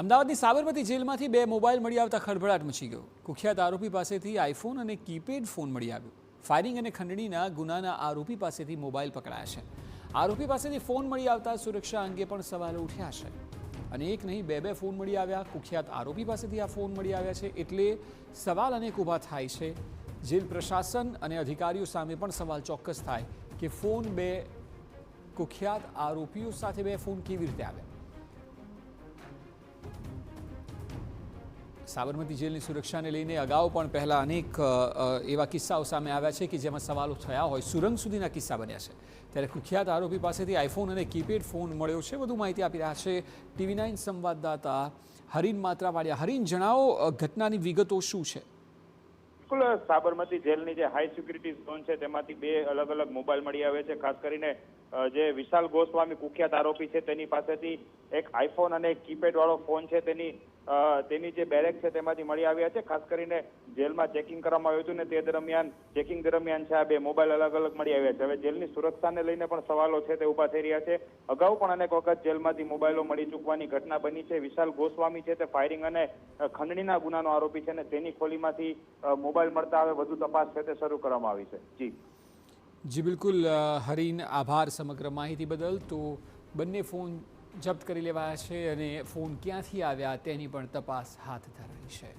અમદાવાદની સાબરમતી જેલમાંથી 2 મોબાઈલ મળી આવતા ખળભળાટ મચી ગયો। કુખ્યાત આરોપી પાસેથી આઈફોન અને કીપેડ ફોન મળી આવ્યો। ફાયરિંગ અને ખંડણીના ગુનાના આરોપી પાસેથી મોબાઈલ પકડાયા છે। આરોપી પાસેથી ફોન મળી આવતા સુરક્ષા અંગે પણ સવાલો ઉઠ્યા છે અને એક નહીં 2 ફોન મળી આવ્યા। કુખ્યાત આરોપી પાસેથી આ ફોન મળી આવ્યા છે એટલે સવાલ અનેક ઊભા થાય છે। જેલ પ્રશાસન અને અધિકારીઓ સામે પણ સવાલ ચોક્કસ થાય કે ફોન 2 કુખ્યાત આરોપીઓ સાથે 2 ફોન કેવી રીતે આવ્યા। સાબરમતી જેલની સુરક્ષાને લઈને અગાઉ પણ પહેલા અનેક એવા કિસ્સાઓ સામે આવ્યા છે કે જેમાં સવાલો થયા હોય, સુરંગ સુધીના કિસ્સા બન્યા છે। ત્યારે કુખ્યાત આરોપી પાસેથી આઈફોન અને કીપેડ ફોન મળ્યો છે। વધુ માહિતી આપી રહ્યા છે TV9 સંવાદદાતા હરીન માત્રાવાડિયા। હરીન, જણાવો ઘટનાની વિગતો શું છે? બિલકુલ, સાબરમતી જેલની જે હાઈ સિક્યુરિટી ઝોન છે તેમાંથી 2 અલગ અલગ મોબાઈલ મળી આવે છે। ખાસ કરીને જે વિશાલ ગોસ્વામી કુખ્યાત આરોપી છે તેની પાસેથી એક આઈફોન અને કીપેડ વાળો ફોન છે તેની જે બેરેક છે તેમાંથી મળી આવ્યા છે। ખાસ કરીને જેલમાં ચેકિંગ કરવામાં આવ્યું હતું ને તે દરમિયાન ચેકિંગ દરમિયાન છે આ 2 મોબાઈલ અલગ અલગ મળી આવ્યા છે। હવે જેલની સુરક્ષાને લઈને પણ સવાલો છે તે ઉભા થઈ રહ્યા છે। અગાઉ પણ અનેક વખત જેલમાંથી મોબાઈલો મળી ચૂકવાની ઘટના બની છે। વિશાલ ગોસ્વામી છે તે ફાયરિંગ અને ખંડણીના ગુનાનો આરોપી છે અને તેની ખોલીમાંથી મોબાઈલ મળતા હવે વધુ તપાસ છે તે શરૂ કરવામાં આવી છે। જી બિલકુલ હરીન, આભાર સમગ્ર માહિતી બદલ। તો બંને ફોન જપ્ત કરી લેવાયા છે અને ફોન ક્યાંથી આવ્યા તેની પણ તપાસ હાથ ધરાઈ છે।